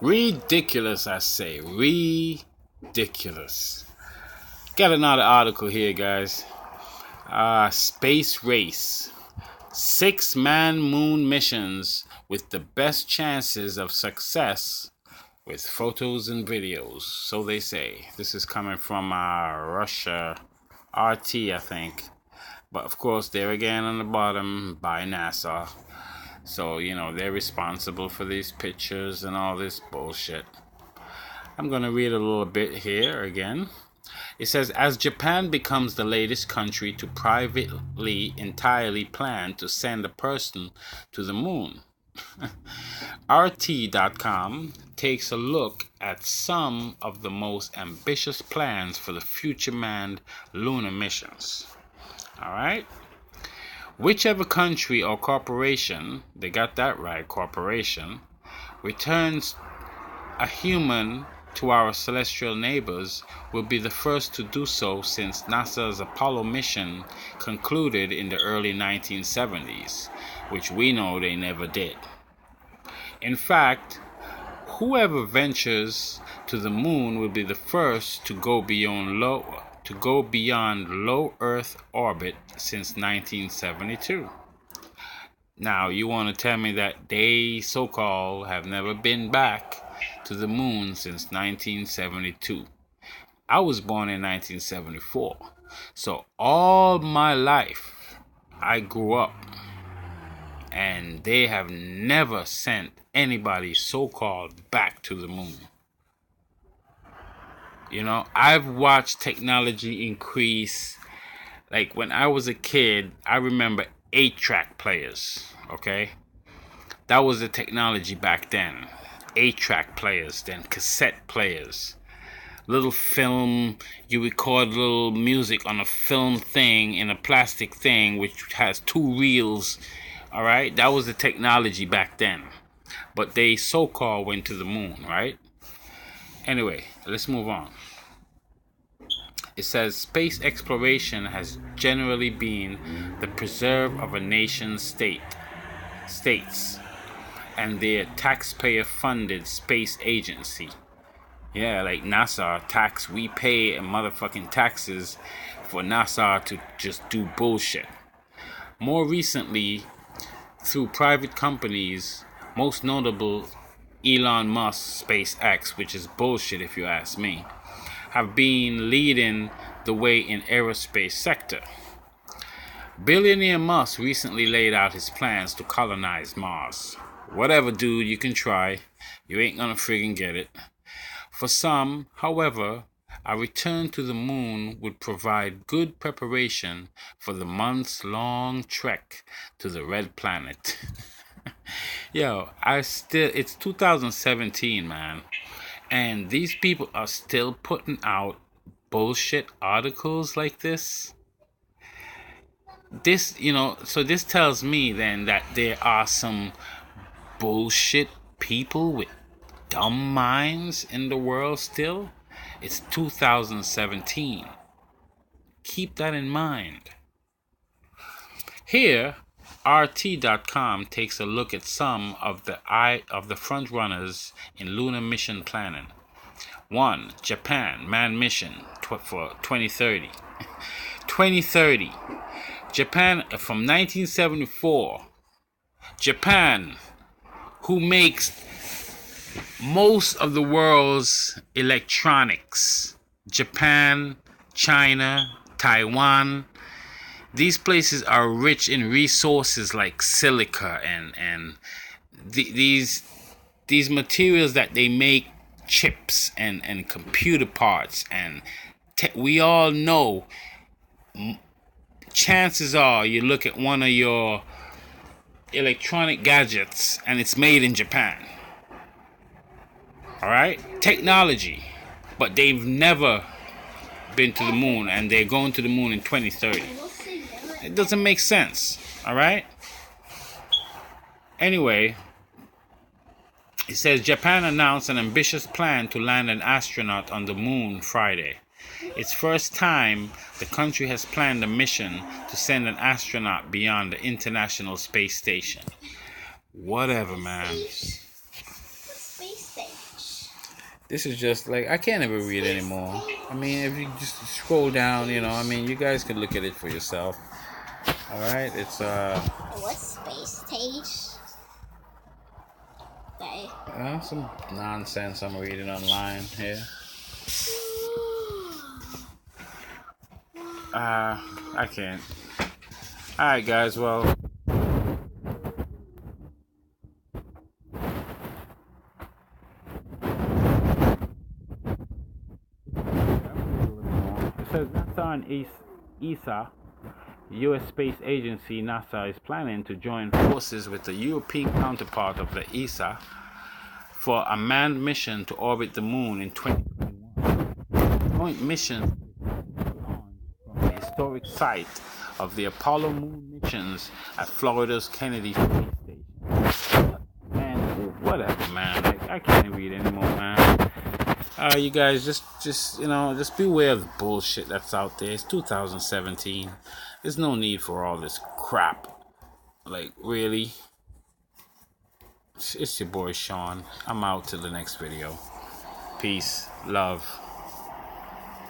Ridiculous, I say. Ridiculous. Got another article here, guys. Space race. 6-man moon missions with the best chances of success with photos and videos. So they say. This is coming from Russia, RT, I think. But of course, there again on the bottom by NASA. So, they're responsible for these pictures and all this bullshit. I'm going to read a little bit here again. It says, as Japan becomes the latest country to privately entirely plan to send a person to the moon, RT.com takes a look at some of the most ambitious plans for the future manned lunar missions. All right? Whichever country or corporation, they got that right, corporation, returns a human to our celestial neighbors will be the first to do so since NASA's Apollo mission concluded in the early 1970s, which we know they never did. In fact, whoever ventures to the moon will be the first to go beyond low Earth orbit since 1972. Now, you want to tell me that they, so-called, have never been back to the moon since 1972. I was born in 1974. So all my life, I grew up, and they have never sent anybody, so-called, back to the moon. I've watched technology increase. Like when I was a kid, I remember 8-track players, okay? That was the technology back then. 8-track players, then cassette players. Little film, you record little music on a film thing in a plastic thing which has 2 reels, all right? That was the technology back then. But they so-called went to the moon, right? Anyway, let's move on. It says space exploration has generally been the preserve of a nation's states and their taxpayer-funded space agency. Yeah, like NASA we pay motherfucking taxes for NASA to just do bullshit. More recently, through private companies, most notable Elon Musk SpaceX, which is bullshit if you ask me, have been leading the way in aerospace sector. Billionaire Musk recently laid out his plans to colonize Mars. Whatever, dude, you can try. You ain't gonna friggin' get it. For some, however, a return to the moon would provide good preparation for the months-long trek to the red planet. It's 2017, man. And these people are still putting out bullshit articles like this. So this tells me then that there are some bullshit people with dumb minds in the world still. It's 2017. Keep that in mind. Here, RT.com takes a look at some of the front runners in lunar mission planning. 1. Japan manned mission for 2030. 2030. Japan from 1974. Japan, who makes most of the world's electronics. Japan, China, Taiwan. These places are rich in resources like silica and these materials that they make chips and computer parts. And we all know, chances are you look at one of your electronic gadgets and it's made in Japan. All right? Technology. But they've never been to the moon, and they're going to the moon in 2030. It doesn't make sense. All right? Anyway, it says Japan announced an ambitious plan to land an astronaut on the moon Friday. It's first time the country has planned a mission to send an astronaut beyond the International Space Station. Whatever, man. This is just like, I can't ever read anymore. I mean, if you just scroll down, you know, I mean, you guys can look at it for yourself. All right, it's What space stage? some nonsense I'm reading online here. I can't. All right, guys. Well. It says NASA and ESA, U.S. Space Agency NASA, is planning to join forces with the European counterpart of the ESA for a manned mission to orbit the moon in 2021. Joint mission from the historic site of the Apollo moon missions at Florida's Kennedy Space Station. Man, whatever, man. Like, I can't read anymore, man. You guys, just you know, just beware of the bullshit that's out there. It's 2017. There's no need for all this crap. Like, really? It's your boy Sean. I'm out till the next video. Peace, love.